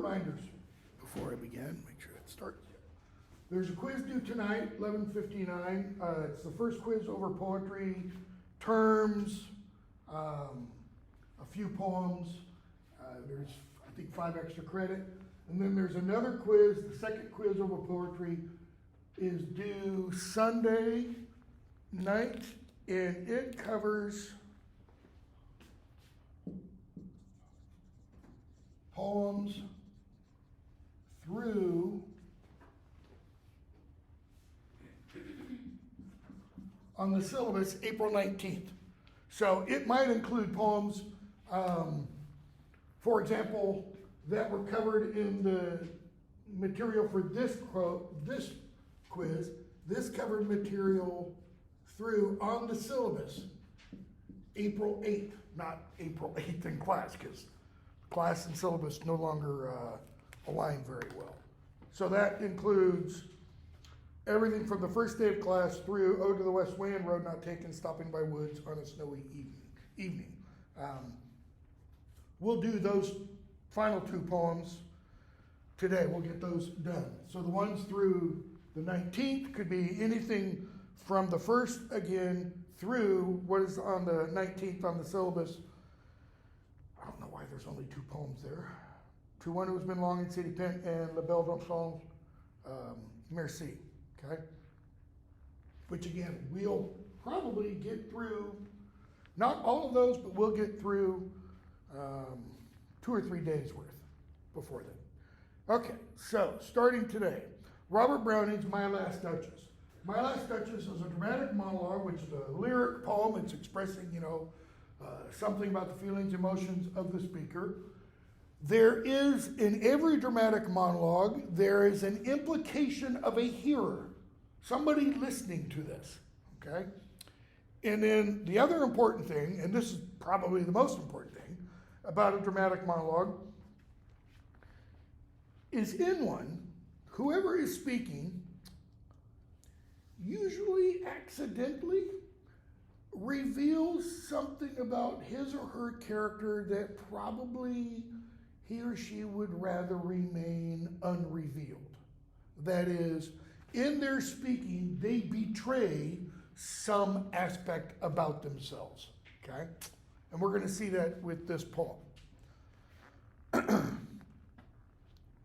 reminders before I begin. Make sure it starts. There's a quiz due tonight, 11:59. It's the first quiz over poetry, terms, a few poems. There's, I think, 5 extra credit. And then there's another quiz. The second quiz over poetry is due Sunday night, and it covers poems through on the syllabus April 19th. So it might include poems, for example, that were covered in the material for this quiz. This covered material through on the syllabus April 8th, not April 8th in class, because class and syllabus no longer align very well. So that includes everything from the first day of class through Ode to the West Wind, Road Not Taken, Stopping by Woods on a Snowy Evening. We'll do those final 2 poems today. We'll get those done. So the ones through the 19th could be anything from the 1st again through what is on the 19th on the syllabus. I don't know why there's only 2 poems there. To One Who's Been Long in City Pen and La Belle Dansant, Merci. Okay? Which again, we'll probably get through, not all of those, but we'll get through 2 or 3 days worth before then. Okay, so starting today, Robert Browning's My Last Duchess. My Last Duchess is a dramatic monologue, which is a lyric poem. It's expressing, something about the feelings, emotions of the speaker. There is, in every dramatic monologue, there is an implication of a hearer, somebody listening to this, okay? And then the other important thing, and this is probably the most important thing about a dramatic monologue, is in one, whoever is speaking usually accidentally reveals something about his or her character that probably he or she would rather remain unrevealed. That is, in their speaking, they betray some aspect about themselves, okay? And we're going to see that with this poem.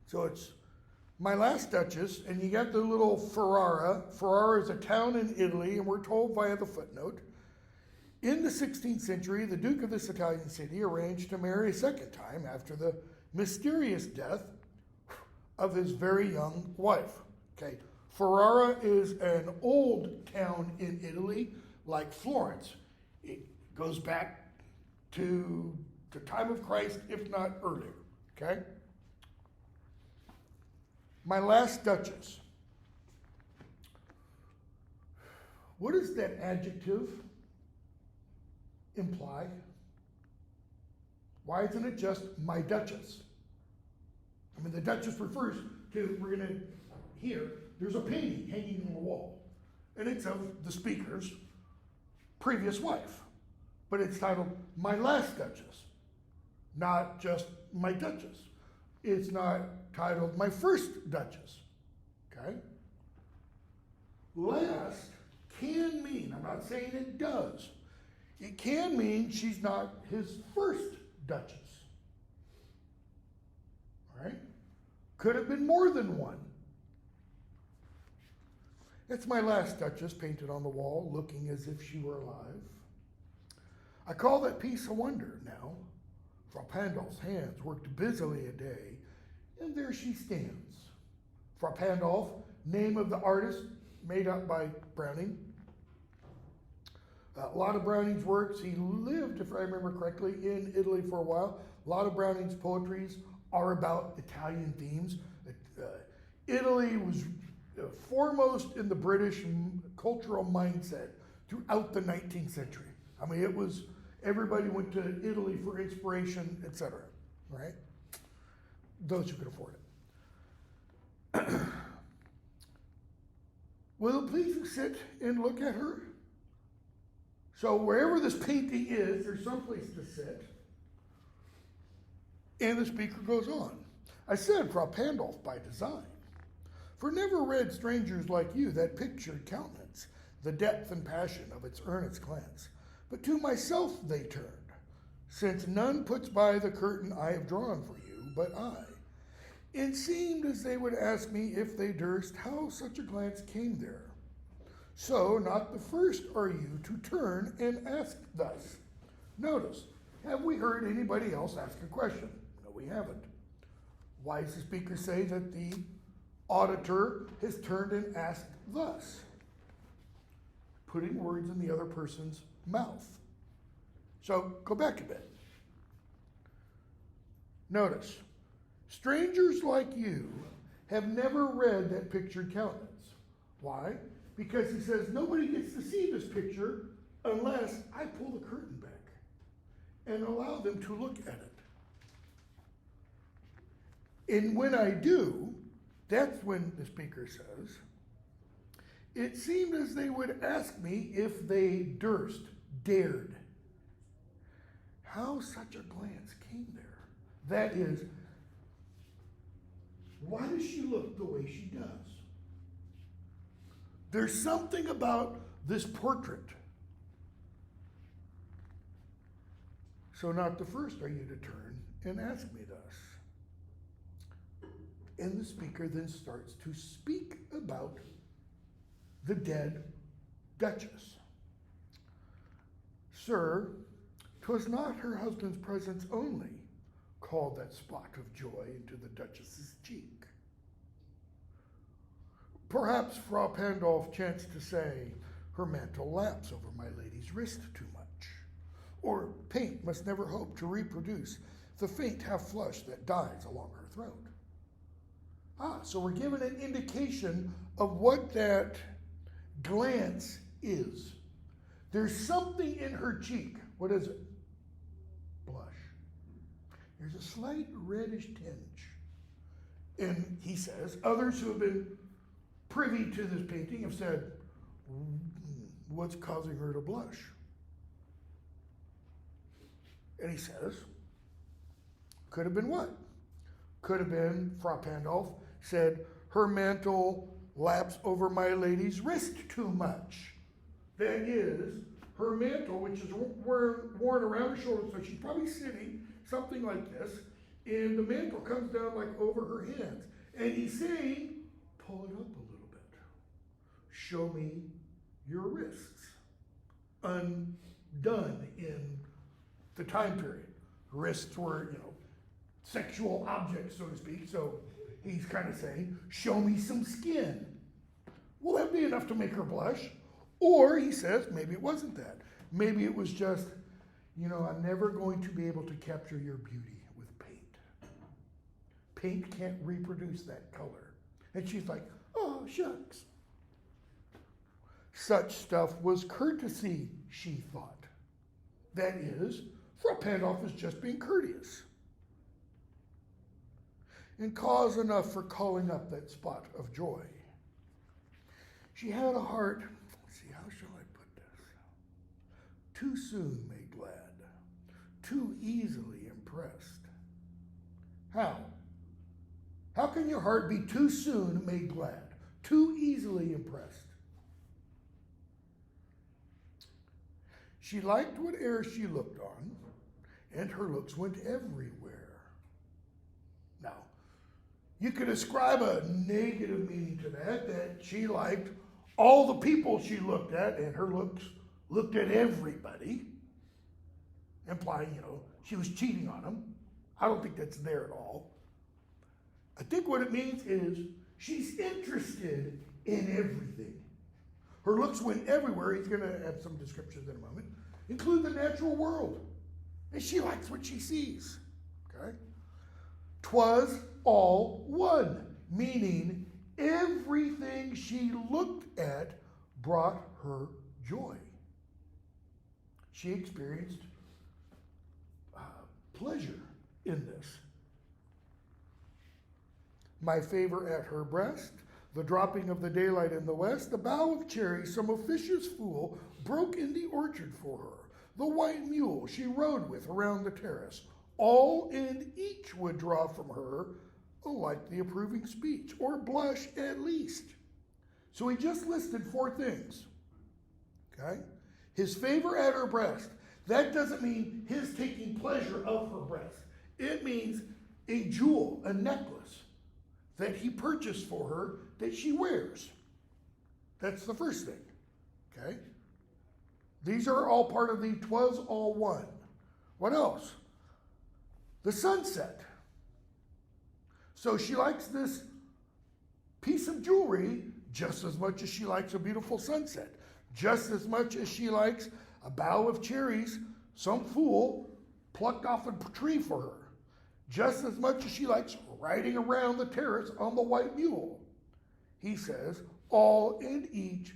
So it's My Last Duchess, and you got the little Ferrara. Ferrara is a town in Italy, and we're told via the footnote, in the 16th century, the Duke of this Italian city arranged to marry a second time after the mysterious death of his very young wife. Okay, Ferrara is an old town in Italy, like Florence. It goes back to the time of Christ, if not earlier. Okay? My Last Duchess. What does that adjective imply? Why isn't it just my Duchess? I mean, the Duchess refers to, we're going to hear, there's a painting hanging on the wall, and it's of the speaker's previous wife, but it's titled My Last Duchess, not just my Duchess. It's not titled My First Duchess, okay? Last can mean, I'm not saying it does, it can mean she's not his first Duchess. All right? Could have been more than one. It's my last Duchess painted on the wall, looking as if she were alive. I call that piece a wonder now. Frau Pandolf's hands worked busily a day, and there she stands. Frau Pandolf, name of the artist made up by Browning. A lot of Browning's works, he lived, if I remember correctly, in Italy for a while. A lot of Browning's poetries are about Italian themes. Italy was foremost in the British cultural mindset throughout the 19th century. I mean, it was, everybody went to Italy for inspiration, etc., right? Those who could afford it. Will it please you sit and look at her? So wherever this painting is, there's some place to sit. And the speaker goes on. I said Frau Pandolf by design, for never read strangers like you that pictured countenance, the depth and passion of its earnest glance. But to myself they turned, since none puts by the curtain I have drawn for you but I. It seemed as they would ask me if they durst how such a glance came there. So not the first are you to turn and ask thus. Notice, have we heard anybody else ask a question? No, we haven't. Why does the speaker say that the auditor has turned and asked thus? Putting words in the other person's mouth. So go back a bit. Notice, strangers like you have never read that pictured countenance. Why? Because he says nobody gets to see this picture unless I pull the curtain back and allow them to look at it. And when I do, that's when the speaker says, it seemed as they would ask me if they durst, dared, how such a glance came there. That is, why does she look the way she does? There's something about this portrait. So not the first are you to turn and ask me thus. And the speaker then starts to speak about the dead Duchess. Sir, 'twas not her husband's presence only called that spot of joy into the Duchess's cheek. Perhaps Frau Pandolf chanced to say, her mantle laps over my lady's wrist too much, or paint must never hope to reproduce the faint half-flush that dies along her throat. So we're given an indication of what that glance is. There's something in her cheek. What is it? Blush. There's a slight reddish tinge. And he says, others who have been privy to this painting have said, what's causing her to blush? And he says, could have been what? Could have been, Frau Pandolf said, her mantle laps over my lady's wrist too much. That is, her mantle, which is worn around her shoulder, so she's probably sitting something like this, and the mantle comes down like over her hands. And he's saying, pull it up a little bit. Show me your wrists. Undone in the time period. Wrists were, sexual objects, so to speak, so he's kind of saying, show me some skin. Will that be enough to make her blush? Or he says, maybe it wasn't that. Maybe it was just, I'm never going to be able to capture your beauty with paint. Paint can't reproduce that color. And she's like, oh, shucks. Such stuff was courtesy, she thought. That is, Frau Pandolf was just being courteous. And cause enough for calling up that spot of joy. She had a heart, how shall I put this? Too soon made glad, too easily impressed. How? How can your heart be too soon made glad, too easily impressed? She liked whate'er she looked on, and her looks went everywhere. Now, you could ascribe a negative meaning to that she liked all the people she looked at, and her looks looked at everybody, implying, she was cheating on them. I don't think that's there at all. I think what it means is she's interested in everything. Her looks went everywhere. He's going to have some descriptions in a moment, include the natural world. And she likes what she sees. Okay? 'Twas all one, meaning everything she looked at brought her joy. She experienced pleasure in this. My favor at her breast, the dropping of the daylight in the west, the bough of cherry some officious fool broke in the orchard for her, the white mule she rode with around the terrace, all and each would draw from her like the approving speech, or blush at least. So he just listed 4 things. Okay? His favor at her breast. That doesn't mean his taking pleasure of her breast. It means a jewel, a necklace that he purchased for her that she wears. That's the first thing. Okay? These are all part of the 'twas all one. What else? The sunset. So she likes this piece of jewelry just as much as she likes a beautiful sunset, just as much as she likes a bough of cherries some fool plucked off a tree for her, just as much as she likes riding around the terrace on the white mule. He says, all and each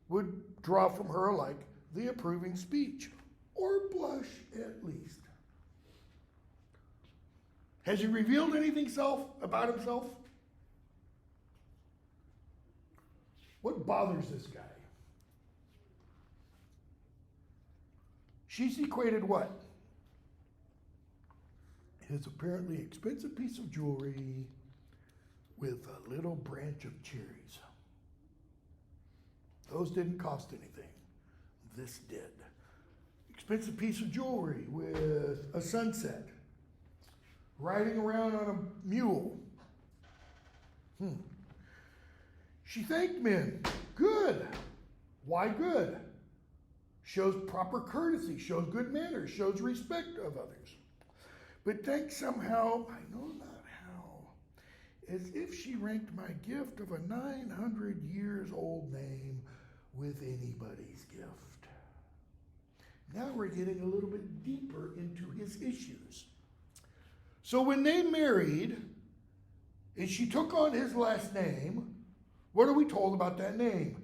would draw from her alike the approving speech, or blush at least. Has he revealed anything about himself? What bothers this guy? She's equated what? His apparently expensive piece of jewelry with a little branch of cherries. Those didn't cost anything. This did. Expensive piece of jewelry with a sunset. Riding around on a mule. She thanked men. Good. Why good? Shows proper courtesy, shows good manners, shows respect of others. But thanks somehow, I know not how, as if she ranked my gift of a 900 years old name with anybody's gift. Now we're getting a little bit deeper into his issues. So when they married, and she took on his last name, what are we told about that name?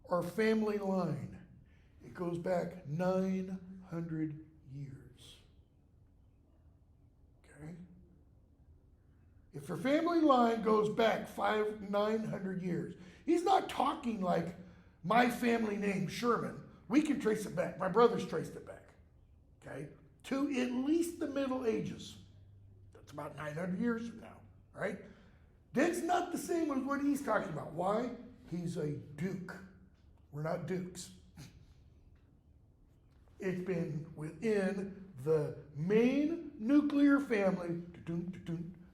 Our family line. It goes back 900 years. Okay? If her family line goes back 900 years, he's not talking like my family name, Sherman. We can trace it back. My brother's traced it back. Okay? To at least the Middle Ages. That's about 900 years from now, right? That's not the same as what he's talking about. Why? He's a duke. We're not dukes. It's been within the main nuclear family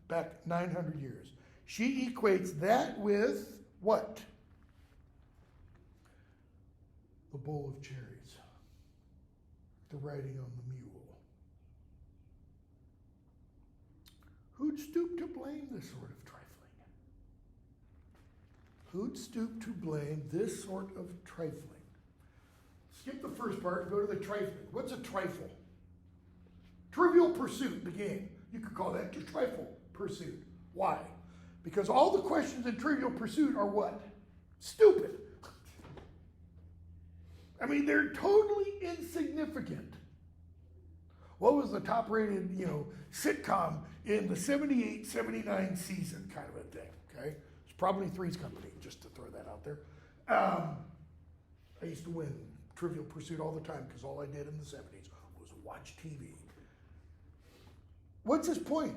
back 900 years. She equates that with what? The bowl of cherries. The riding on the mule. Who'd stoop to blame this sort of trifling? Who'd stoop to blame this sort of trifling? Skip the first part and go to the trifling. What's a trifle? Trivial pursuit, the game. You could call that a trifle pursuit. Why? Because all the questions in Trivial Pursuit are what? Stupid. I mean, they're totally insignificant. What was the top rated, sitcom in the 78, 79 season kind of a thing, okay? It's probably Three's Company, just to throw that out there. I used to win Trivial Pursuit all the time because all I did in the 70s was watch TV. What's his point?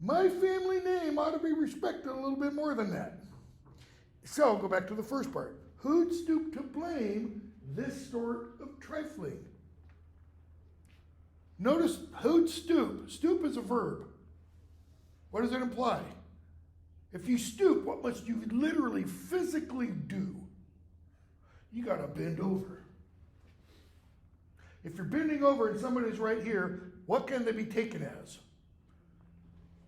My family name ought to be respected a little bit more than that. So, go back to the first part. Who'd stoop to blame this sort of trifling? Notice who'd stoop. Stoop is a verb. What does it imply? If you stoop, what must you literally physically do? You got to bend over. If you're bending over and somebody's right here, what can they be taken as?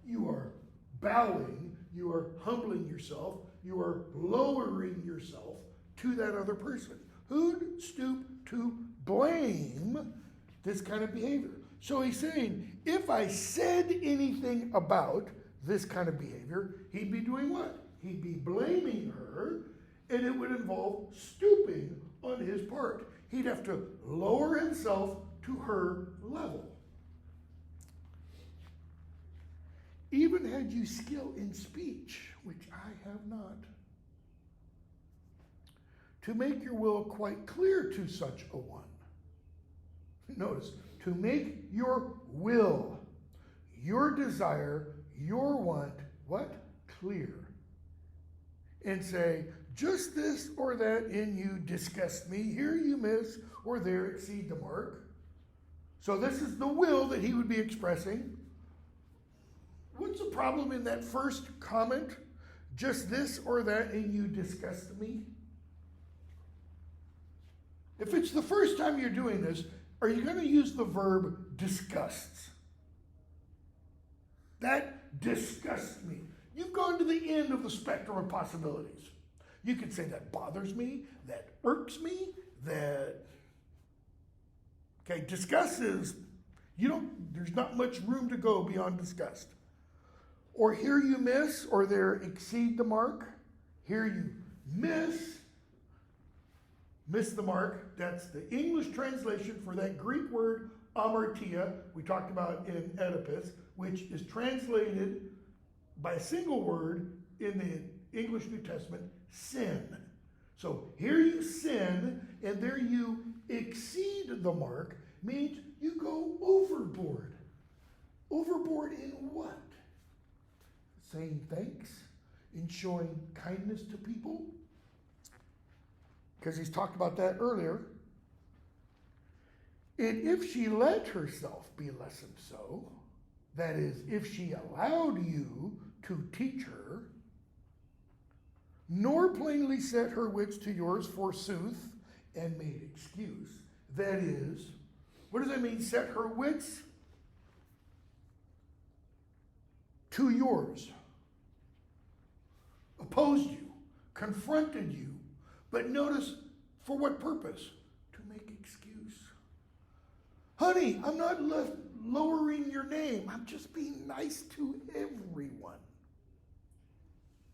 You are bowing, you are humbling yourself, you are lowering yourself to that other person. Who'd stoop to blame this kind of behavior? So he's saying, if I said anything about this kind of behavior, he'd be doing what? He'd be blaming her, and it would involve stooping on his part. He'd have to lower himself to her level. Even had you skill in speech, which I have not, to make your will quite clear to such a one. Notice, to make your will, your desire, your want, what? Clear. And say, just this or that in you disgust me, here you miss, or there exceed the mark. So this is the will that he would be expressing. What's the problem in that first comment? Just this or that in you disgust me? If it's the first time you're doing this, are you going to use the verb disgusts? That disgusts me. You've gone to the end of the spectrum of possibilities. You could say that bothers me, that irks me, that... Okay, disgust is, there's not much room to go beyond disgust. Or here you miss, or there exceed the mark. Here you miss the mark. That's the English translation for that Greek word amartia we talked about in Oedipus, which is translated by a single word in the English New Testament, sin. So here you sin, and there you exceed the mark, means you go overboard. Overboard in what? Saying thanks, in showing kindness to people, because he's talked about that earlier. And if she let herself be lessened so, that is, if she allowed you to teach her, nor plainly set her wits to yours forsooth, and made excuse, that is, what does that mean, set her wits to yours? Opposed you, confronted you, but notice, for what purpose? To make excuse. Honey, I'm not lowering your name. I'm just being nice to everyone.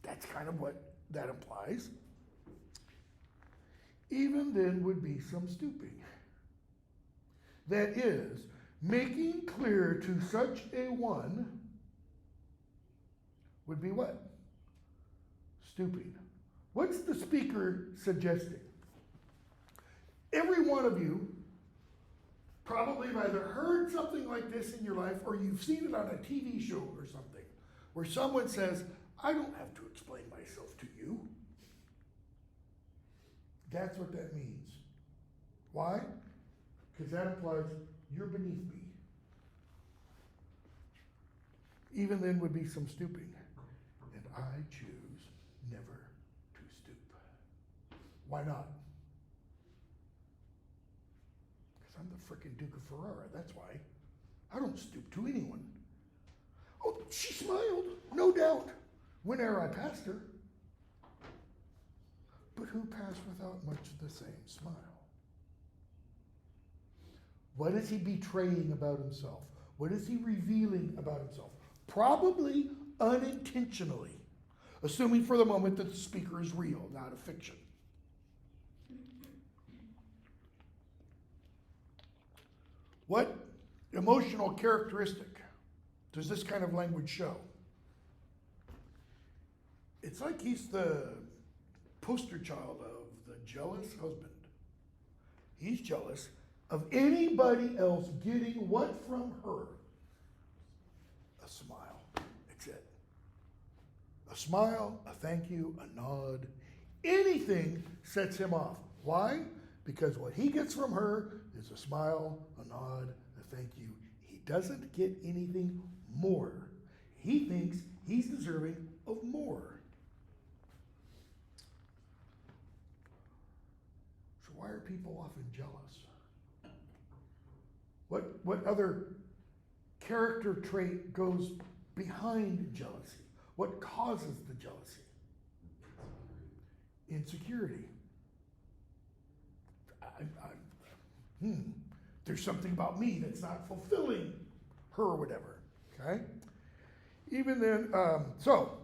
That's kind of what that implies. Even then would be some stooping. That is, making clear to such a one would be what? Stooping. What's the speaker suggesting? Every one of you probably have either heard something like this in your life or you've seen it on a TV show or something where someone says, I don't have to explain myself to you. That's what that means. Why? Because that implies you're beneath me. Even then would be some stooping. And I choose never to stoop. Why not? Because I'm the frickin' Duke of Ferrara, that's why. I don't stoop to anyone. Oh, she smiled, no doubt, whene'er I passed her. But who passed without much the same smile? What is he betraying about himself? What is he revealing about himself? Probably unintentionally, assuming for the moment that the speaker is real, not a fiction. What emotional characteristic does this kind of language show? It's like he's the poster child of the jealous husband. He's jealous of anybody else getting what from her? A smile. That's it. A smile, a thank you, a nod. Anything sets him off. Why? Because what he gets from her is a smile, a nod, a thank you. He doesn't get anything more. He thinks he's deserving of more. So why are people often jealous? What other character trait goes behind jealousy? What causes the jealousy? Insecurity. There's something about me that's not fulfilling her or whatever, okay? Even then, so,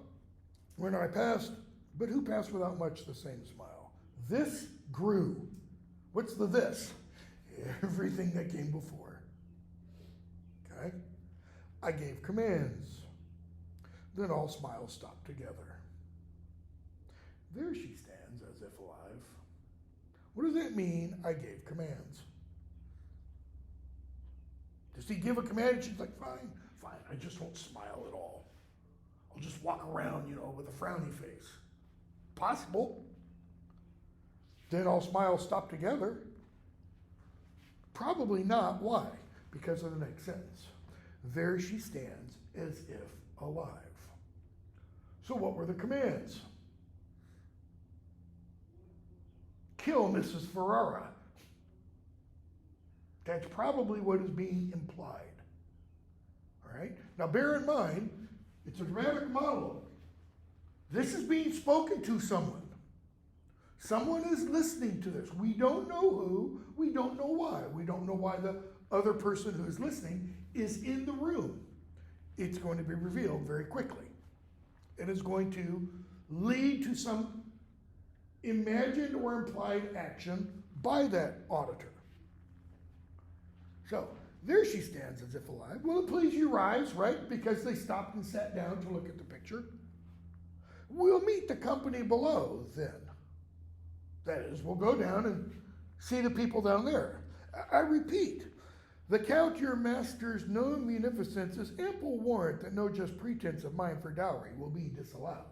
when I passed, but who passed without much the same smile? This grew. What's the this? Everything that came before. Okay? I gave commands. Then all smiles stopped together. There she stands as if alive. What does that mean, I gave commands? Does he give a command and she's like, fine, fine, I just won't smile at all. I'll just walk around, with a frowny face. Possible. Then all smiles stop together. Probably not. Why? Because of the next sentence. There she stands as if alive. So what were the commands? Kill Mrs. Ferrara. That's probably what is being implied. All right? Now bear in mind, it's a dramatic monologue. This is being spoken to someone. Someone is listening to this. We don't know who. We don't know why. We don't know why the other person who is listening is in the room. It's going to be revealed very quickly. It is going to lead to some imagined or implied action by that auditor. So, there she stands as if alive. Will it please you rise, right? Because they stopped and sat down to look at the picture. We'll meet the company below then. That is, we'll go down and see the people down there. I repeat, the Count your master's known munificence is ample warrant that no just pretense of mine for dowry will be disallowed.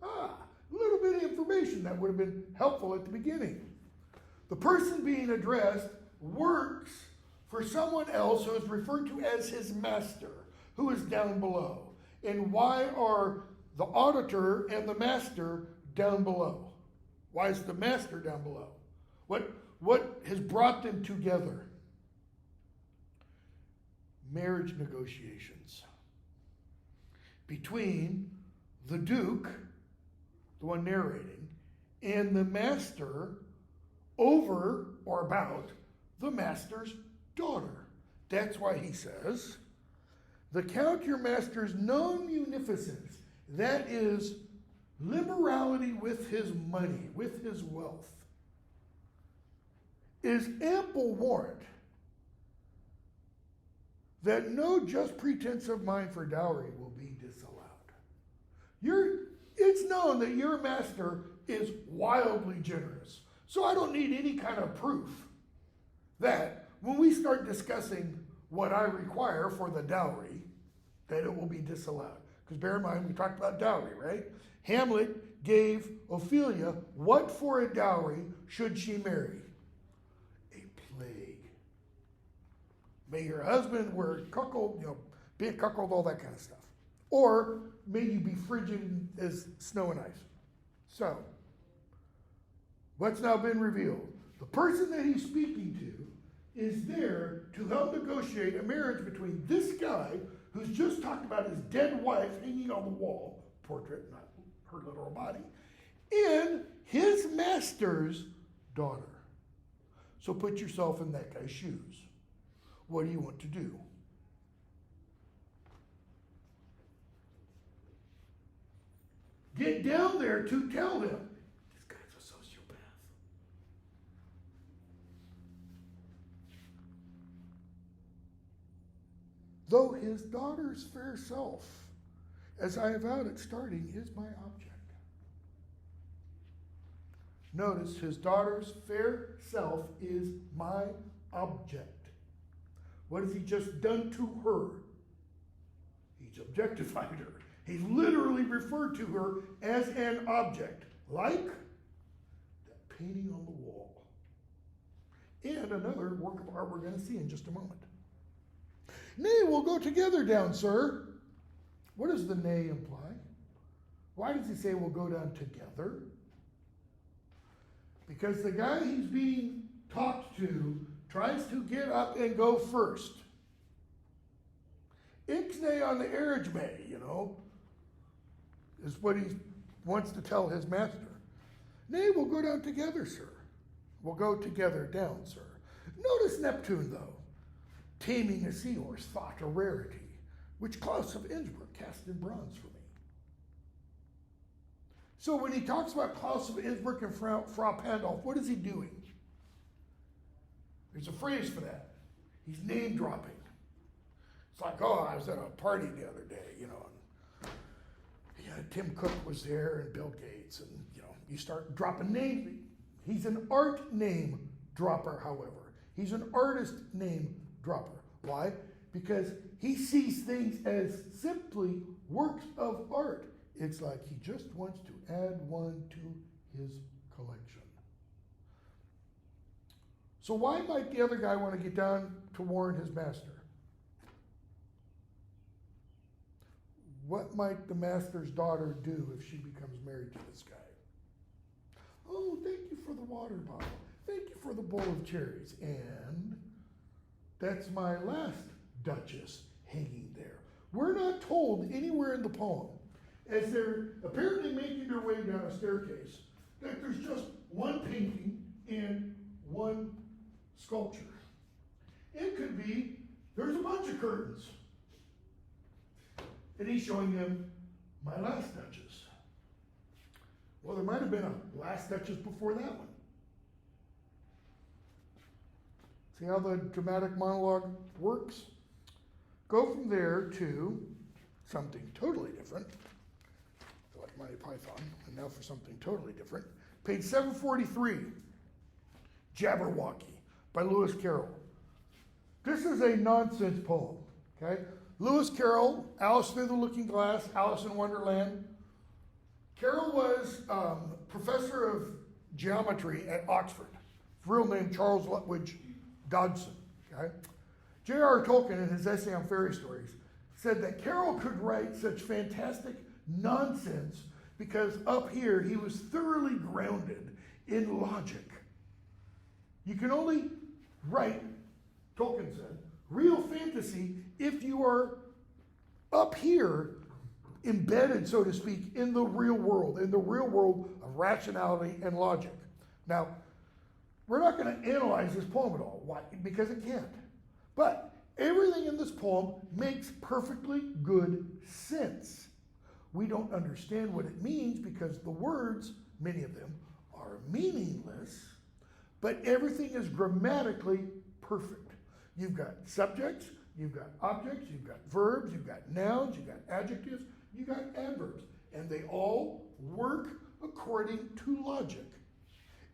A little bit of information that would have been helpful at the beginning. The person being addressed works for someone else who is referred to as his master, who is down below. And why are the auditor and the master down below? Why is the master down below? What has brought them together? Marriage negotiations between the Duke, the one narrating, and the master over or about the master's daughter. That's why he says, the Count your master's known munificence, that is liberality with his money, with his wealth, is ample warrant that no just pretense of mine for dowry will be disallowed. It's known that your master is wildly generous. So I don't need any kind of proof that when we start discussing what I require for the dowry, that it will be disallowed. Because bear in mind, we talked about dowry, right? Hamlet gave Ophelia what for a dowry should she marry? A plague. May your husband wear cuckold, be a cuckold, all that kind of stuff. Or may you be frigid as snow and ice. So, what's now been revealed? The person that he's speaking to is there to help negotiate a marriage between this guy who's just talked about his dead wife hanging on the wall, portrait, not her literal body, and his master's daughter. So put yourself in that guy's shoes. What do you want to do? Get down there to tell him, this guy's a sociopath. Though his daughter's fair self, as I avowed at starting, is my object. Notice, his daughter's fair self is my object. What has he just done to her? He's objectified her. He's literally referred to her as an object, like that painting on the wall. And another work of art we're going to see in just a moment. Nay, we'll go together down, sir. What does the nay imply? Why does he say we'll go down together? Because the guy he's being talked to tries to get up and go first. Ixnay on the erige may, is what he wants to tell his master. Nay, we'll go down together, sir. We'll go together down, sir. Notice Neptune, though, taming a seahorse, thought a rarity, which Claus of Innsbruck cast in bronze for me. So when he talks about Claus of Innsbruck and Frau Pandolf, what is he doing? There's a phrase for that. He's name dropping. It's like, I was at a party the other day, and Tim Cook was there and Bill Gates, and you start dropping names. He's an art name dropper, however. He's an artist name dropper. Why? because he sees things as simply works of art. It's like he just wants to add one to his collection. So why might the other guy want to get down to warn his master? What might the master's daughter do if she becomes married to this guy? Oh, thank you for the water bottle. Thank you for the bowl of cherries. And that's my last Duchess hanging there. We're not told anywhere in the poem, as they're apparently making their way down a staircase, that there's just one painting and one sculpture. It could be there's a bunch of curtains. And he's showing them my last Duchess. Well, there might have been a last Duchess before that one. See how the dramatic monologue works? Go from there to something totally different. I feel like Monty Python. And now for something totally different. Page 743, Jabberwocky by Lewis Carroll. This is a nonsense poem, okay? Lewis Carroll, Alice Through the Looking Glass, Alice in Wonderland. Carroll was professor of geometry at Oxford. Real name Charles Lutwidge Dodgson. Okay? J.R.R. Tolkien, in his essay on fairy stories, said that Carroll could write such fantastic nonsense because up here he was thoroughly grounded in logic. You can only write, Tolkien said, real fantasy if you are up here embedded, so to speak, in the real world of rationality and logic. Now, we're not going to analyze this poem at all. Why? Because it can't. But everything in this poem makes perfectly good sense. We don't understand what it means because the words, many of them, are meaningless, but everything is grammatically perfect. You've got subjects, you've got objects, you've got verbs, you've got nouns, you've got adjectives, you've got adverbs, and they all work according to logic.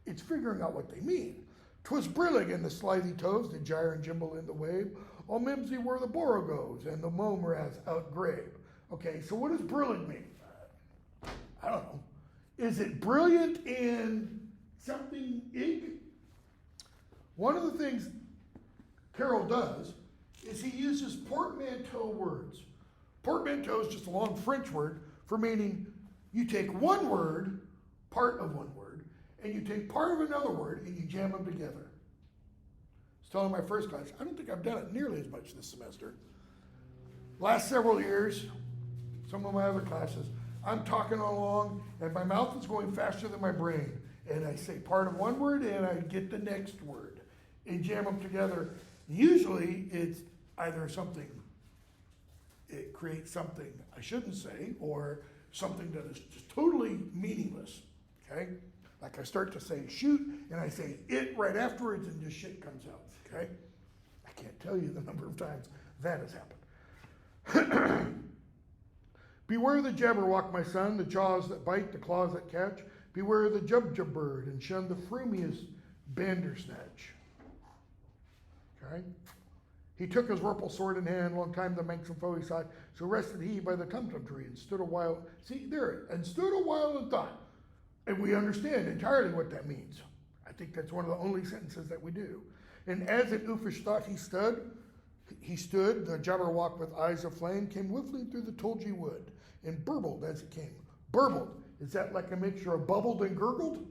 It's figuring out what they mean. 'Twas brillig in the slithy toves did gyre and gimble in the wave. All mimsy were the borogoves, and the momraths outgrave. Okay, so what does brillig mean? I don't know. Is it brilliant in something ig? One of the things Carroll does is he uses portmanteau words. Portmanteau is just a long French word for meaning you take one word, part of one word, and you take part of another word and you jam them together. I was telling my first class, I don't think I've done it nearly as much this semester. Last several years, some of my other classes, I'm talking along and my mouth is going faster than my brain. And I say part of one word and I get the next word and jam them together. Usually it's either something, it creates something I shouldn't say, or something that is just totally meaningless, okay? Like I start to say shoot, and I say it right afterwards, and just shit comes out, okay? I can't tell you the number of times that has happened. Beware the jabberwock, my son, the jaws that bite, the claws that catch. Beware the jubjub bird, and shun the frumious bandersnatch. Okay? He took his vorpal sword in hand, long time the manxome foe he sought, so rested he by the tumtum tree and stood a while, see, there, and stood a while and thought. And we understand entirely what that means. I think that's one of the only sentences that we do. And as in uffish thought he stood, the jabberwock with eyes of flame came whiffling through the tulgey wood, and burbled as it came. Burbled, is that like a mixture of bubbled and gurgled?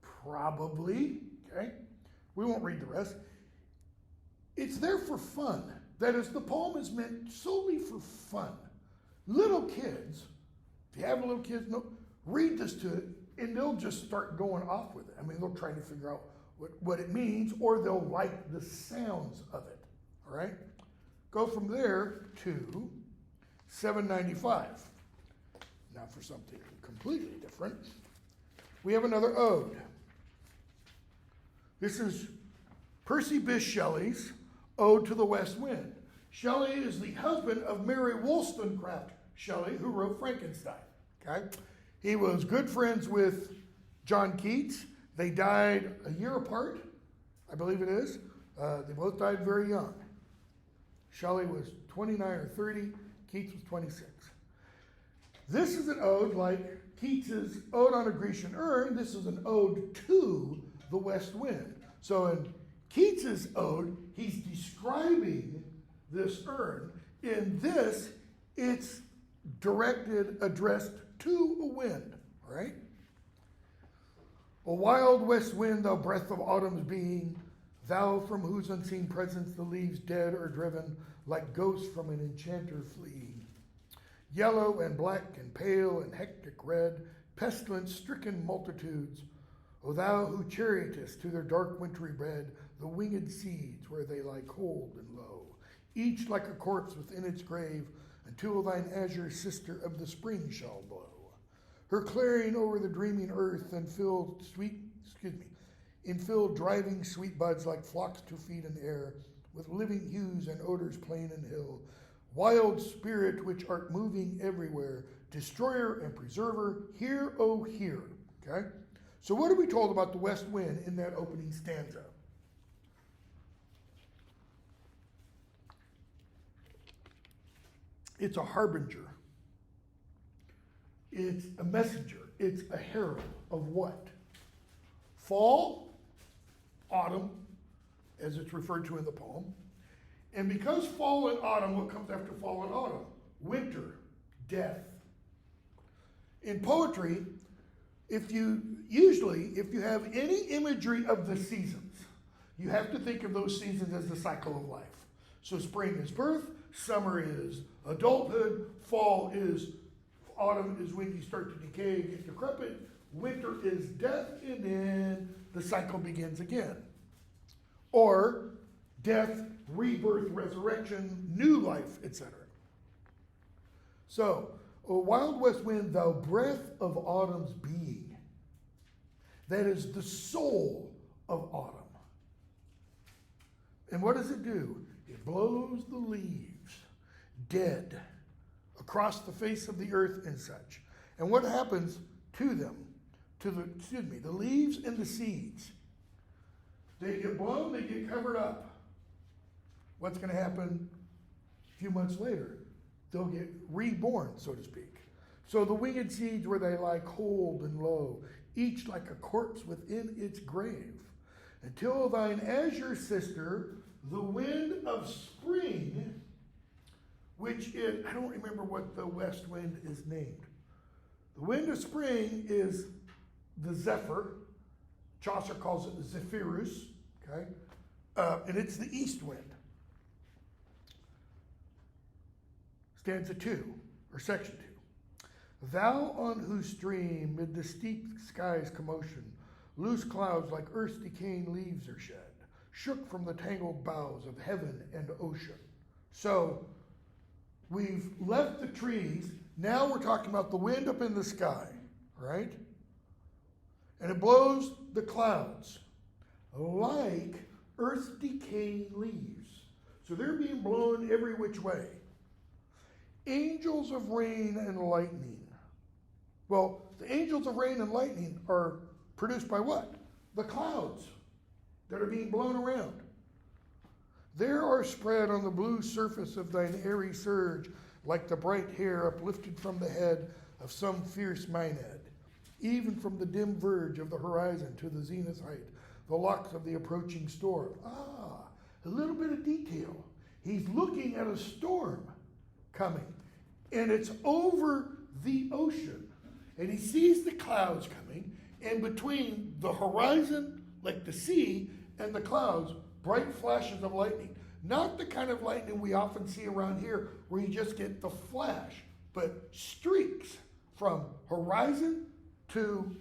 Probably, okay? We won't read the rest. It's there for fun. That is, the poem is meant solely for fun. Little kids, if you have little kids, read this to it, and they'll just start going off with it. I mean, they'll try to figure out what it means, or they'll like the sounds of it, all right? Go from there to 795. Now for something completely different, we have another ode. This is Percy Bysshe Shelley's Ode to the West Wind. Shelley is the husband of Mary Wollstonecraft Shelley, who wrote Frankenstein. Okay? He was good friends with John Keats. They died a year apart, I believe it is. They both died very young. Shelley was 29 or 30, Keats was 26. This is an ode like Keats's Ode on a Grecian Urn. This is an ode to the west wind. So in Keats's ode, he's describing this urn. In this, it's addressed to a wind, right? A wild west wind, thou breath of autumn's being, thou from whose unseen presence the leaves dead are driven, like ghosts from an enchanter fleeing. Yellow and black and pale and hectic red, pestilence-stricken multitudes, O thou who chariotest to their dark wintry bed the winged seeds where they lie cold and low, each like a corpse within its grave, until thine azure sister of the spring shall blow. Her clarion over the dreaming earth infilled driving sweet buds like flocks to feed in air, with living hues and odors plain and hill. Wild spirit which art moving everywhere, destroyer and preserver, hear, O hear. Okay? So what are we told about the west wind in that opening stanza? It's a harbinger. It's a messenger. It's a herald of what? Fall, autumn, as it's referred to in the poem. And because fall and autumn, what comes after fall and autumn? Winter, death. In poetry, if you have any imagery of the seasons, you have to think of those seasons as the cycle of life. So spring is birth, summer is adulthood, autumn is when you start to decay and get decrepit, winter is death, and then the cycle begins again. Or death, rebirth, resurrection, new life, etc. So, O wild west wind, thou breath of autumn's being. That is the soul of autumn. And what does it do? It blows the leaves dead across the face of the earth and such. And what happens to them? The leaves and the seeds. They get blown, they get covered up. What's going to happen a few months later? They'll get reborn, so to speak. So the winged seeds where they lie cold and low, each like a corpse within its grave, until thine azure sister, the wind of spring, which is, I don't remember what the west wind is named. The wind of spring is the zephyr. Chaucer calls it the zephyrus, okay? And it's the east wind. Stanza 2, or section 2. Thou on whose stream, mid the steep sky's commotion, loose clouds like earth's decaying leaves are shed, shook from the tangled boughs of heaven and ocean. So, we've left the trees, now we're talking about the wind up in the sky, right? And it blows the clouds like earth's decaying leaves. So they're being blown every which way. Angels of rain and lightning. Well, the angels of rain and lightning are produced by what? The clouds that are being blown around. There are spread on the blue surface of thine airy surge, like the bright hair uplifted from the head of some fierce Maenad, even from the dim verge of the horizon to the zenith height, the locks of the approaching storm. A little bit of detail. He's looking at a storm coming, and it's over the ocean, and he sees the clouds coming, and between the horizon, like the sea, and the clouds, bright flashes of lightning. Not the kind of lightning we often see around here where you just get the flash, but streaks from horizon to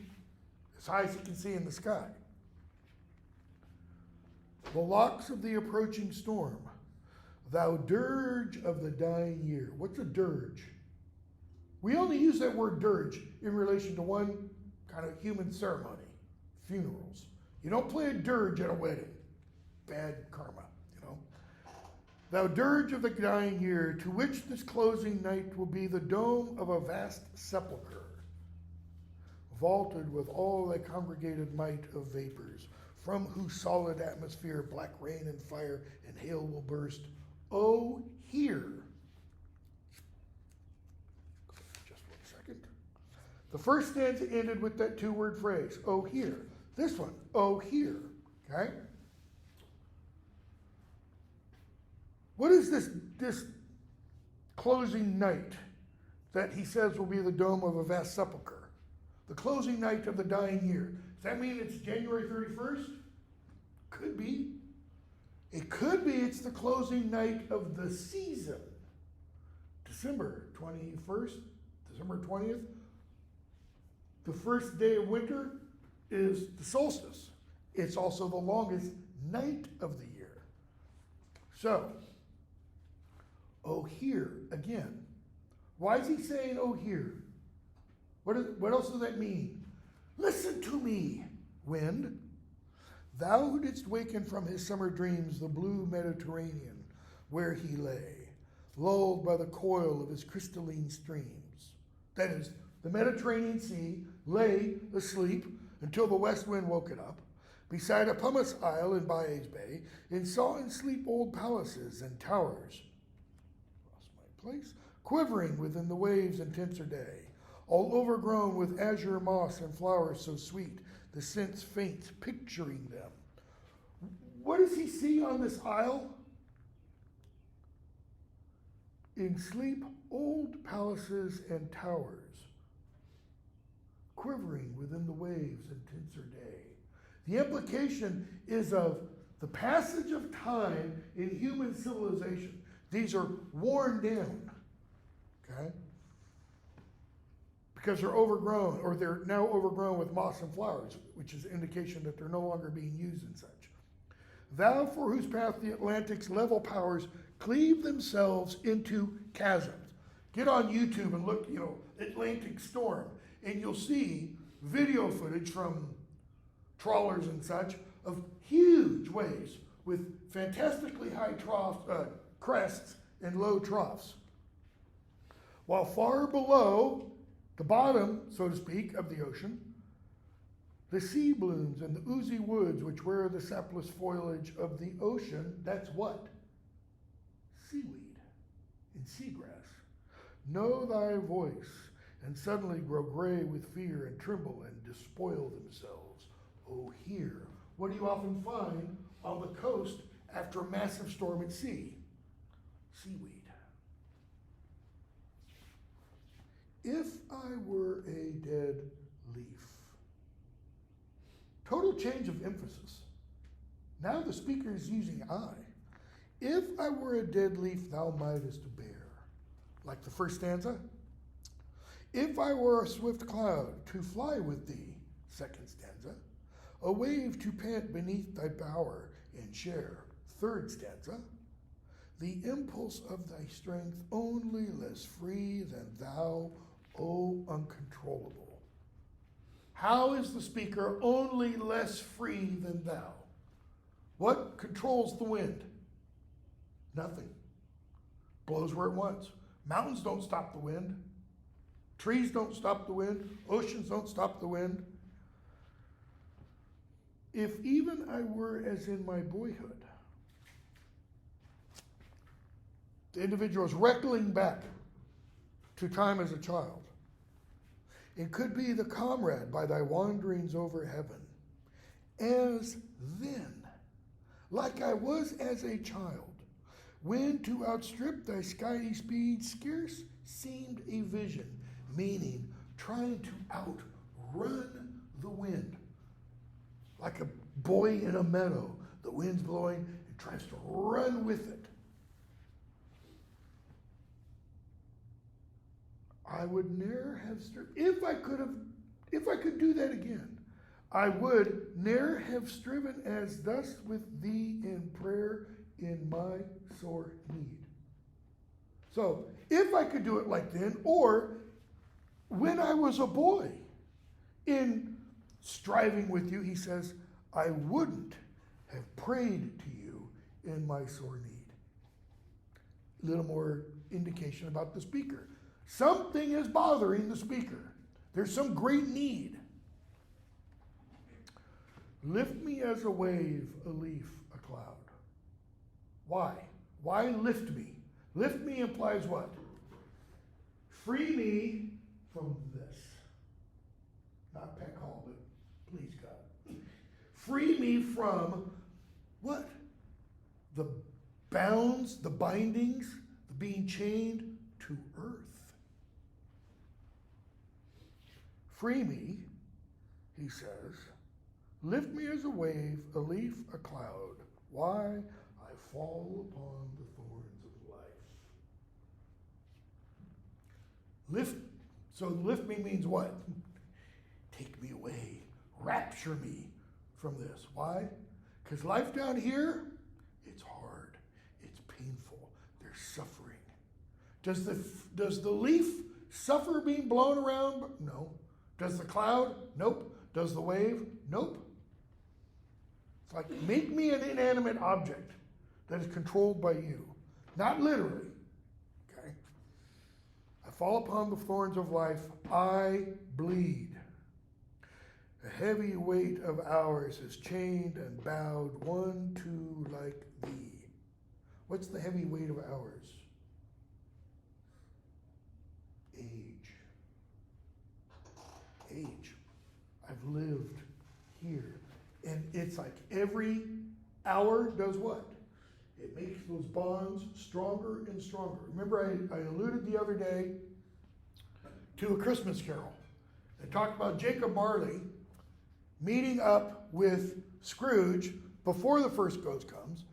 as high as you can see in the sky. The locks of the approaching storm, thou dirge of the dying year. What's a dirge? We only use that word dirge in relation to one kind of human ceremony, funerals. You don't play a dirge at a wedding. Bad karma, you know. Thou dirge of the dying year, to which this closing night will be the dome of a vast sepulchre, vaulted with all thy congregated might of vapors, from whose solid atmosphere black rain and fire and hail will burst, Oh, hear. Just 1 second. The first stanza ended with that two-word phrase, oh, hear. This one, oh, hear. Okay? What is this closing night that he says will be the dome of a vast sepulchre? The closing night of the dying year. Does that mean it's January 31st? Could be. It could be it's the closing night of the season. December 21st, December 20th. The first day of winter is the solstice. It's also the longest night of the year. So, oh, hear again. Why is he saying, oh, hear? What else does that mean? Listen to me, wind. Thou who didst waken from his summer dreams the blue Mediterranean, where he lay, lulled by the coil of his crystalline streams. That is, the Mediterranean Sea lay asleep until the west wind woke it up, beside a pumice isle in Baez Bay, and saw in sleep old palaces and towers. Lost my place. Quivering within the waves' intenser day, all overgrown with azure moss and flowers so sweet, the sense faints picturing them. What does he see on this isle? In sleep, old palaces and towers, quivering within the waves' intenser day. The implication is of the passage of time in human civilization. These are worn down, okay? Because they're overgrown, or they're now overgrown with moss and flowers, which is an indication that they're no longer being used and such. Thou for whose path the Atlantic's level powers cleave themselves into chasms. Get on YouTube and look, Atlantic storm, and you'll see video footage from trawlers and such of huge waves with fantastically high crests and low troughs. While far below the bottom, so to speak, of the ocean, the sea blooms and the oozy woods which wear the sapless foliage of the ocean, that's what? Seaweed and seagrass. Know thy voice, and suddenly grow gray with fear and tremble and despoil themselves. Oh, hear. What do you often find on the coast after a massive storm at sea? Seaweed. If I were a dead leaf. Total change of emphasis. Now the speaker is using I. If I were a dead leaf, thou mightest bear. Like the first stanza. If I were a swift cloud to fly with thee, second stanza. A wave to pant beneath thy bower and share, third stanza. The impulse of thy strength only less free than thou, O uncontrollable. How is the speaker only less free than thou? What controls the wind? Nothing. Blows where it wants. Mountains don't stop the wind. Trees don't stop the wind. Oceans don't stop the wind. If even I were as in my boyhood, the individual is reckoning back to time as a child. It could be the comrade by thy wanderings over heaven. As then, like I was as a child, when to outstrip thy skyey speed scarce seemed a vision, meaning trying to outrun the wind. Like a boy in a meadow, the wind's blowing and tries to run with it. I would ne'er have if I could do that again, I would ne'er have striven as thus with thee in prayer in my sore need. So, if I could do it like then, or when I was a boy, in striving with you, he says, I wouldn't have prayed to you in my sore need. A little more indication about the speaker. Something is bothering the speaker. There's some great need. Lift me as a wave, a leaf, a cloud. Why? Why lift me? Lift me implies what? Free me from this. Not Peck Hall, but please God. Free me from what? The bounds, the bindings, the being chained to earth. Free me, he says. Lift me as a wave, a leaf, a cloud. Why? I fall upon the thorns of life. Lift me means what? Take me away. Rapture me from this. Why? Because life down here, it's hard. It's painful. There's suffering. Does the leaf suffer being blown around? No. Does the cloud? Nope. Does the wave? Nope. It's like, make me an inanimate object that is controlled by you. Not literally. Okay? I fall upon the thorns of life. I bleed. A heavy weight of hours is chained and bowed, one, two, like thee. What's the heavy weight of hours? Age. Age. I've lived here. And it's like every hour does what? It makes those bonds stronger and stronger. Remember, I alluded the other day to A Christmas Carol. I talked about Jacob Marley meeting up with Scrooge before the first ghost comes.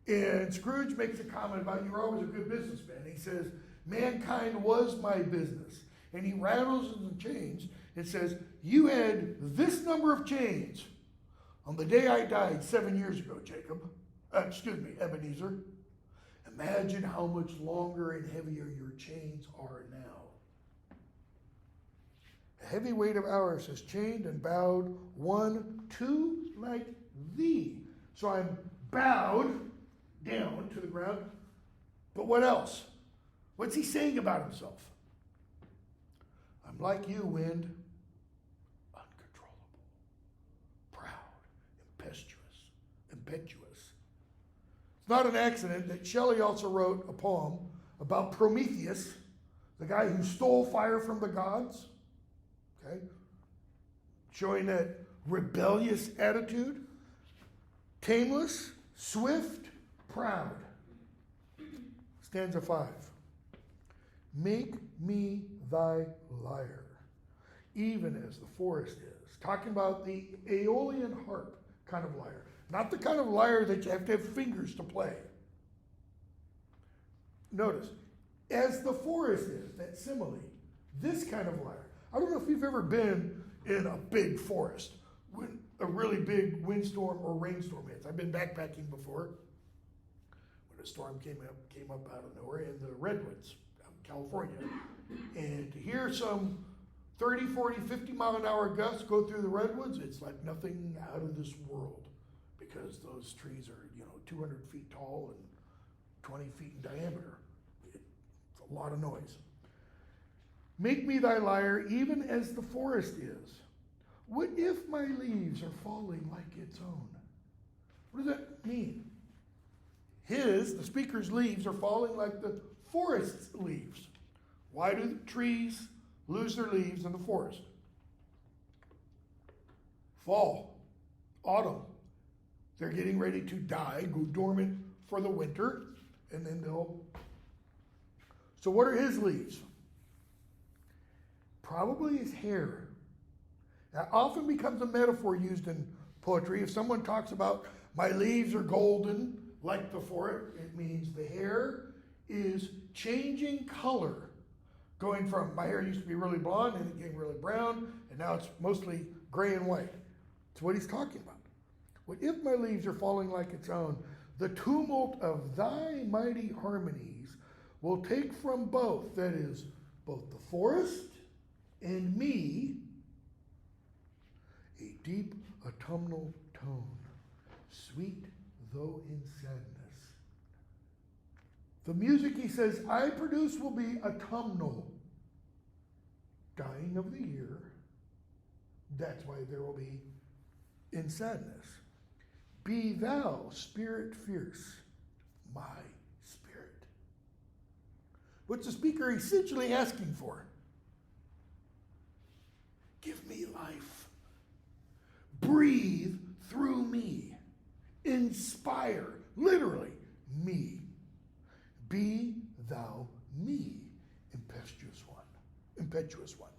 And Scrooge makes a comment about, you're always a good businessman. He says, mankind was my business. And he rattles in the chains. It says, you had this number of chains on the day I died 7 years ago, Ebenezer. Imagine how much longer and heavier your chains are now. A heavy weight of hours is chained and bowed, one, two, like thee. So I'm bowed down to the ground. But what else? What's he saying about himself? I'm like you, wind, uncontrollable, proud, impetuous. It's not an accident that Shelley also wrote a poem about Prometheus, the guy who stole fire from the gods, okay, showing that rebellious attitude, tameless, swift, proud. Stanza 5. Make me thy lyre, even as the forest is. Talking about the Aeolian harp kind of lyre. Not the kind of lyre that you have to have fingers to play. Notice, as the forest is, that simile, this kind of lyre. I don't know if you've ever been in a big forest when a really big windstorm or rainstorm hits. I've been backpacking before when a storm came up out of nowhere in the redwoods out in California. And to hear some 30, 40, 50 mile an hour gusts go through the redwoods, it's like nothing out of this world, because those trees are, 200 feet tall and 20 feet in diameter. It's a lot of noise. Make me thy lyre, even as the forest is. What if my leaves are falling like its own? What does that mean? The speaker's leaves are falling like the forest's leaves. Why do trees lose their leaves in the forest? Fall, autumn. They're getting ready to die, go dormant for the winter, and then they'll... So what are his leaves? Probably his hair. That often becomes a metaphor used in poetry. If someone talks about, my leaves are golden, like the forest, it means the hair is changing color. Going from, my hair used to be really blonde, and it became really brown, and now it's mostly gray and white. That's what he's talking about. What if my leaves are falling like its own? The tumult of thy mighty harmonies will take from both, that is, both the forest and me, a deep autumnal tone, sweet though in sadness. The music, he says, I produce will be autumnal, dying of the year. That's why there will be in sadness. Be thou, spirit fierce, my What's the speaker essentially asking for? Give me life. Breathe through me. Inspire, literally, me. Be thou me, impetuous one.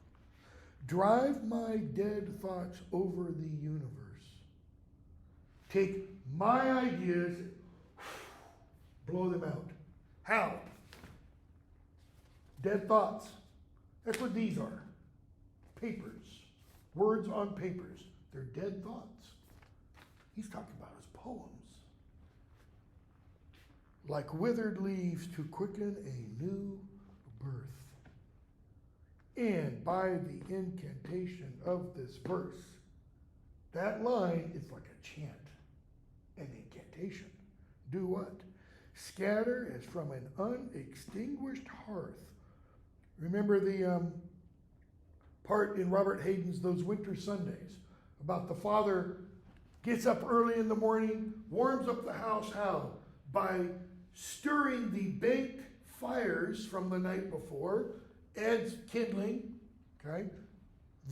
Drive my dead thoughts over the universe. Take my ideas, blow them out. How? Dead thoughts. That's what these are. Papers. Words on papers. They're dead thoughts. He's talking about his poems. Like withered leaves to quicken a new birth. And by the incantation of this verse, that line is like a chant, an incantation. Do what? Scatter as from an unextinguished hearth. Remember the part in Robert Hayden's Those Winter Sundays about the father gets up early in the morning, warms up the house, how? By stirring the baked fires from the night before, adds kindling, okay?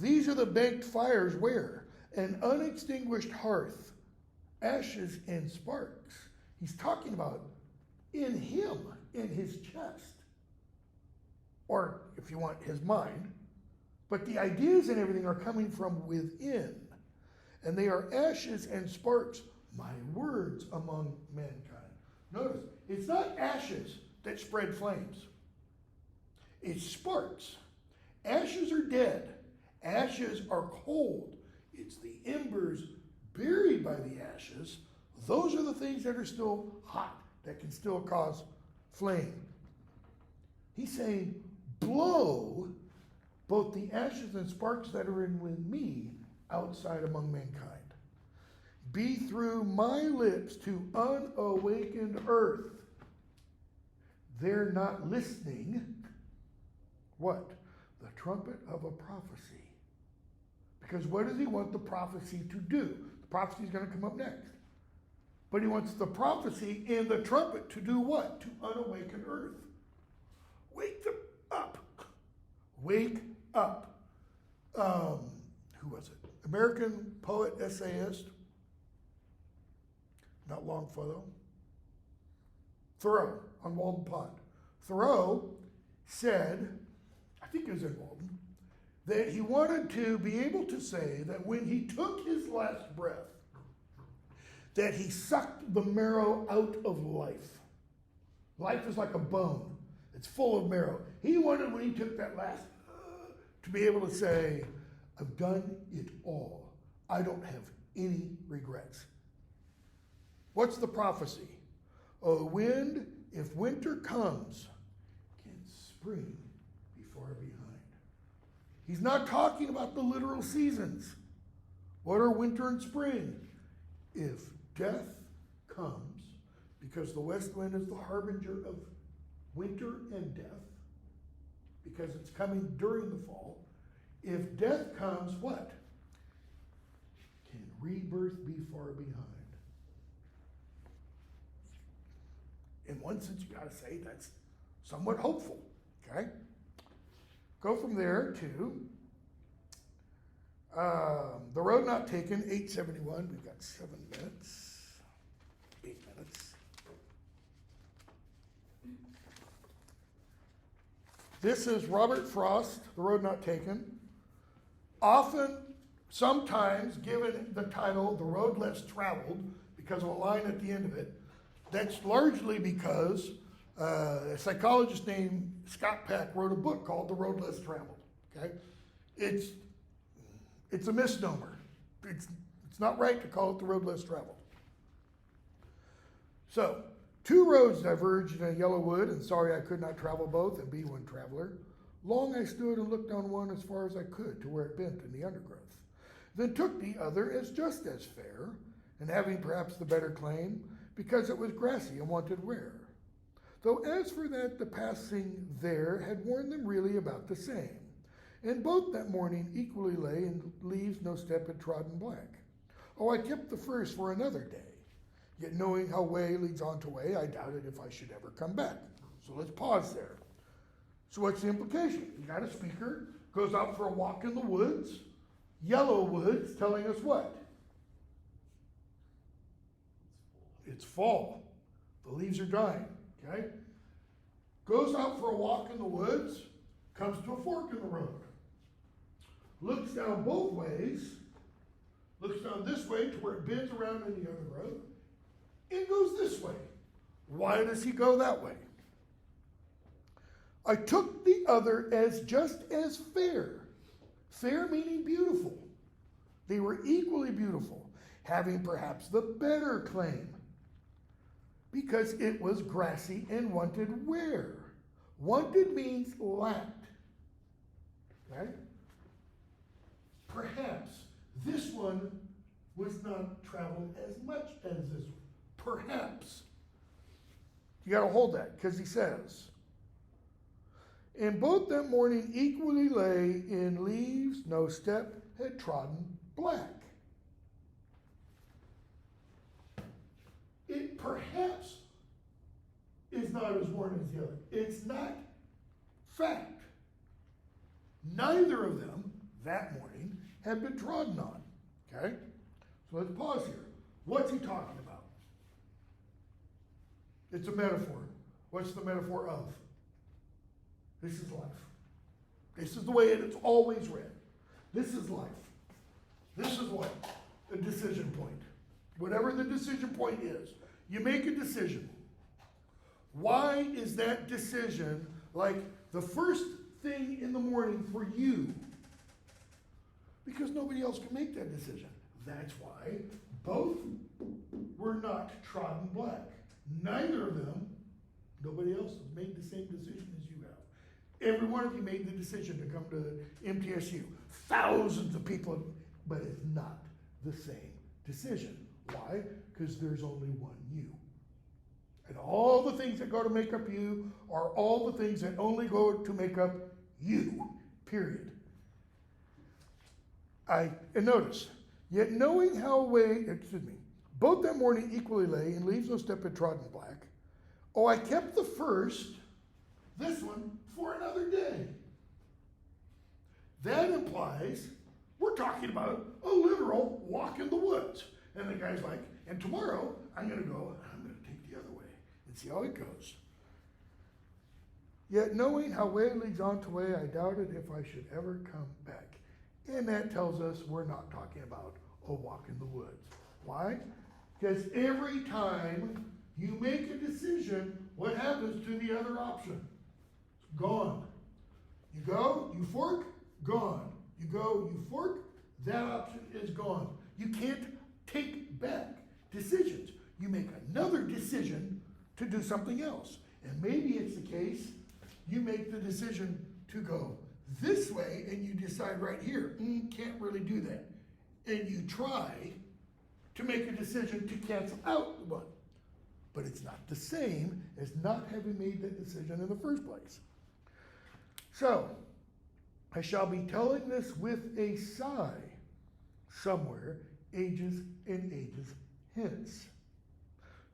These are the baked fires where? An unextinguished hearth, ashes and sparks. He's talking about in him, in his chest. Or, if you want, his mind. But the ideas and everything are coming from within. And they are ashes and sparks, my words among mankind. Notice, it's not ashes that spread flames. It's sparks. Ashes are dead. Ashes are cold. It's the embers buried by the ashes. Those are the things that are still hot, that can still cause flame. He's saying, blow both the ashes and sparks that are in with me outside among mankind. Be through my lips to unawakened earth. They're not listening. What? The trumpet of a prophecy. Because what does he want the prophecy to do? The prophecy is going to come up next. But he wants the prophecy and the trumpet to do what? To unawaken earth. Wake them up. Wake up. Who was it? American poet, essayist. Not Longfellow. Thoreau on Walden Pond. Thoreau said, I think it was in Walden, that he wanted to be able to say that when he took his last breath, that he sucked the marrow out of life. Life is like a bone. It's full of marrow. He wanted, when he took that last, to be able to say, I've done it all. I don't have any regrets. What's the prophecy? O wind, if winter comes, can spring be far behind? He's not talking about the literal seasons. What are winter and spring? If death comes, because the west wind is the harbinger of winter and death, because it's coming during the fall, if death comes, what? Can rebirth be far behind? In one sense, you got to say that's somewhat hopeful, okay? Go from there to The Road Not Taken, 871. We've got 7 minutes, 8 minutes. This is Robert Frost, The Road Not Taken. Often, sometimes given the title, The Road Less Traveled, because of a line at the end of it. That's largely because a psychologist named Scott Peck wrote a book called The Road Less Traveled. Okay, it's a misnomer. It's not right to call it The Road Less Traveled. So, 2 roads diverged in a yellow wood, and sorry I could not travel both and be one traveler. Long I stood and looked on one as far as I could to where it bent in the undergrowth. Then took the other as just as fair, and having perhaps the better claim, because it was grassy and wanted wear. Though as for that, the passing there had worn them really about the same, and both that morning equally lay in leaves no step had trodden black. Oh, I kept the first for another day, yet knowing how way leads on to way, I doubted if I should ever come back. So let's pause there. So what's the implication? You got a speaker, goes out for a walk in the woods, yellow woods, telling us what? It's fall. The leaves are dying, okay? Goes out for a walk in the woods, comes to a fork in the road. Looks down both ways, looks down this way to where it bends around in the other road, and goes this way. Why does he go that way? I took the other as just as fair. Fair meaning beautiful. They were equally beautiful, having perhaps the better claim, because it was grassy and wanted wear. Wanted means lacked. Okay? Perhaps this one was not traveled as much as this one. Perhaps. You got to hold that, because he says, and both that morning equally lay in leaves, no step had trodden black. It perhaps is not as worn as the other. It's not fact. Neither of them that morning had been trodden on. Okay? So let's pause here. What's he talking about? It's a metaphor. What's the metaphor of? This is life. This is the way it's always read. This is life. This is what? A decision point. Whatever the decision point is, you make a decision. Why is that decision like the first thing in the morning for you? Because nobody else can make that decision. That's why both were not trodden black. Neither of them, nobody else has made the same decision as you have. Every one of you made the decision to come to MTSU. Thousands of people, but it's not the same decision. Why? Because there's only one you. And all the things that go to make up you are all the things that only go to make up you. Period. And notice, yet knowing how both that morning equally lay, and leaves no step had trodden black. Oh, I kept the first, this one, for another day. That implies we're talking about a literal walk in the woods. And the guy's like, and tomorrow I'm going to take the other way and see how it goes. Yet knowing how way leads on to way, I doubted if I should ever come back. And that tells us we're not talking about a walk in the woods. Why? Because every time you make a decision, what happens to the other option? It's gone. You go, you fork, gone. You go, you fork, that option is gone. You can't take back decisions. You make another decision to do something else. And maybe it's the case, you make the decision to go this way and you decide right here, can't really do that. And you try to make a decision to cancel out the one. But it's not the same as not having made that decision in the first place. So, I shall be telling this with a sigh somewhere, ages and ages hence.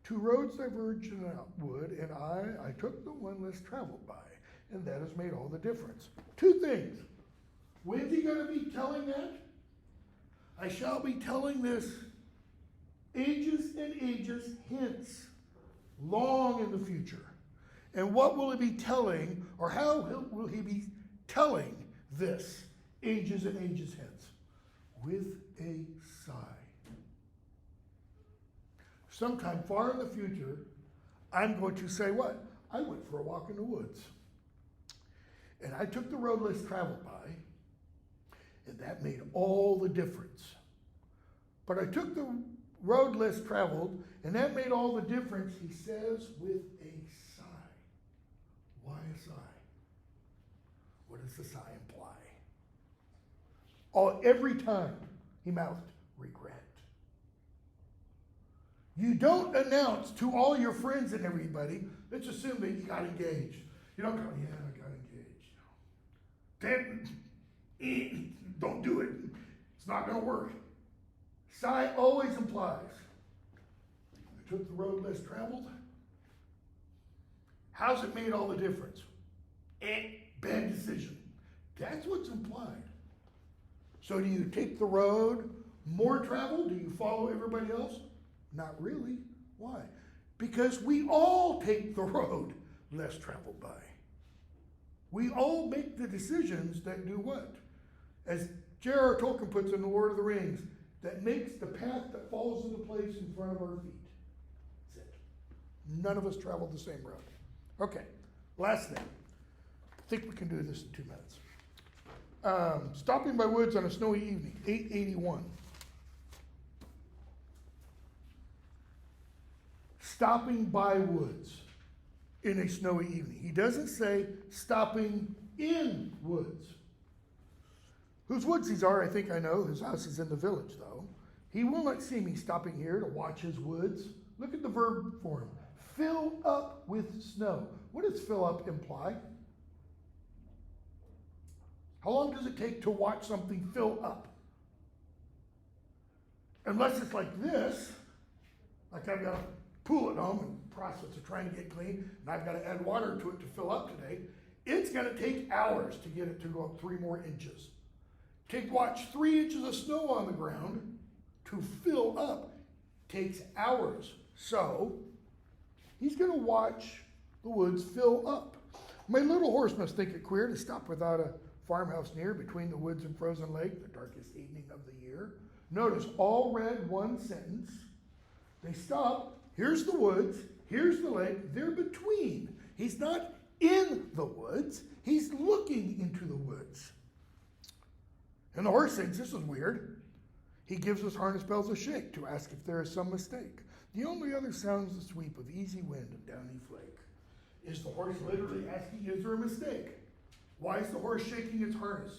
Two roads diverged in a wood, and I took the one less traveled by, and that has made all the difference. Two things. When's he going to be telling that? I shall be telling this ages and ages hence, long in the future. And what will he be telling, or how will he be telling this ages and ages hence? With a sigh. Sometime far in the future, I'm going to say what? I went for a walk in the woods. And I took the road less traveled by, and that made all the difference. But I took the road less traveled, and that made all the difference, he says, with a sigh. Why a sigh? What does the sigh imply? Every time he mouthed, regret. You don't announce to all your friends and everybody, let's assume that you got engaged. You don't go, yeah, I got engaged. Then, don't do it. It's not going to work. Sigh always implies, I took the road less traveled. How's it made all the difference? Bad decision. That's what's implied. So do you take the road more traveled? Do you follow everybody else? Not really. Why? Because we all take the road less traveled by. We all make the decisions that do what? As J.R.R. Tolkien puts in The Lord of the Rings, that makes the path that falls into place in front of our feet. That's it. None of us traveled the same road. Okay, last thing. I think we can do this in 2 minutes. Stopping by woods on a snowy evening, 881. Stopping by woods in a snowy evening. He doesn't say stopping in woods. Whose woods these are, I think I know. His house is in the village, though. He will not see me stopping here to watch his woods. Look at the verb form. Fill up with snow. What does fill up imply? How long does it take to watch something fill up? Unless it's like this, like I've got a pool at home and process of trying to get clean, and I've got to add water to it to fill up today. It's going to take hours to get it to go up 3 more inches. To watch 3 inches of snow on the ground to fill up takes hours. So he's going to watch the woods fill up. My little horse must think it queer to stop without a farmhouse near, between the woods and frozen lake, the darkest evening of the year. Notice, all read one sentence. They stop. Here's the woods. Here's the lake. They're between. He's not in the woods. He's looking into the woods. And the horse thinks this is weird. He gives his harness bells a shake to ask if there is some mistake. The only other sound is the sweep of easy wind and downy flake. Is the horse literally asking, is there a mistake? Why is the horse shaking its harness?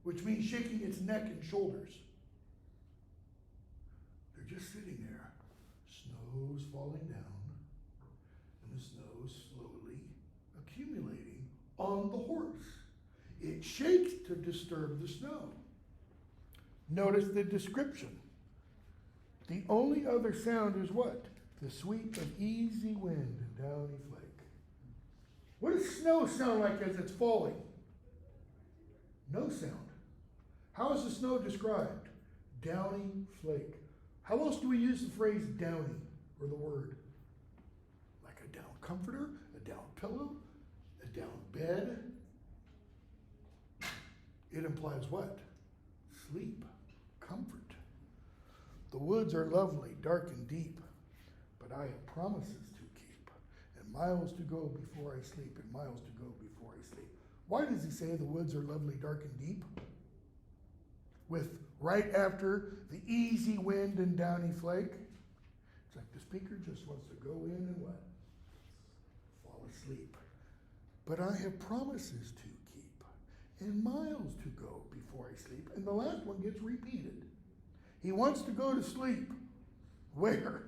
Which means shaking its neck and shoulders. They're just sitting there. Snow's falling down, and the snow's slowly accumulating on the horse. It shakes to disturb the snow. Notice the description. The only other sound is what? The sweep of easy wind and downy flake. What does snow sound like as it's falling? No sound. How is the snow described? Downy flake. How else do we use the phrase downy, or the word? Like a down comforter, a down pillow, a down bed. It implies what? Sleep, comfort. The woods are lovely, dark and deep, but I have promises to keep, and miles to go before I sleep, and miles to go before I sleep. Why does he say the woods are lovely, dark and deep? With right after the easy wind and downy flake. It's like the speaker just wants to go in and what? Fall asleep. But I have promises to keep, and miles to go before I sleep. And the last one gets repeated. He wants to go to sleep. Where?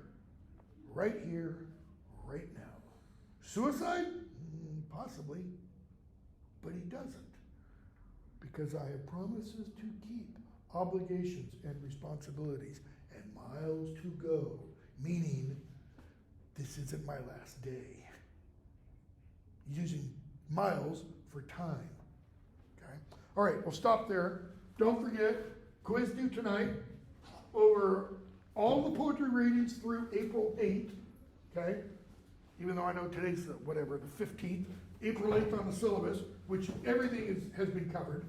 Right here, right now. Suicide? Possibly. But he doesn't. Because I have promises to keep, obligations and responsibilities, and miles to go. Meaning, this isn't my last day. Using miles for time. Okay? All right, we'll stop there. Don't forget, quiz due tonight over all the poetry readings through April 8th. Okay? Even though I know today's the 15th. April 8th on the syllabus, which everything has been covered.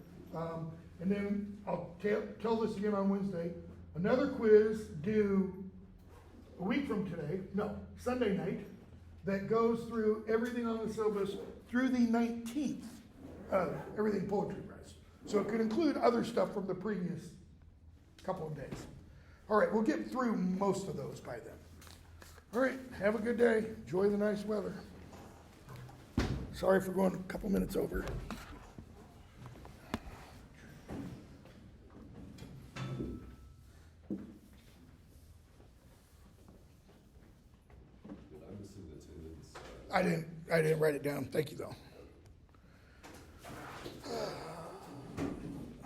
And then I'll tell this again on Wednesday. Another quiz due a week from today, Sunday night, that goes through everything on the syllabus through the 19th of everything poetry wise. So it could include other stuff from the previous couple of days. All right, we'll get through most of those by then. All right, have a good day. Enjoy the nice weather. Sorry for going a couple minutes over. I didn't write it down. Thank you, though.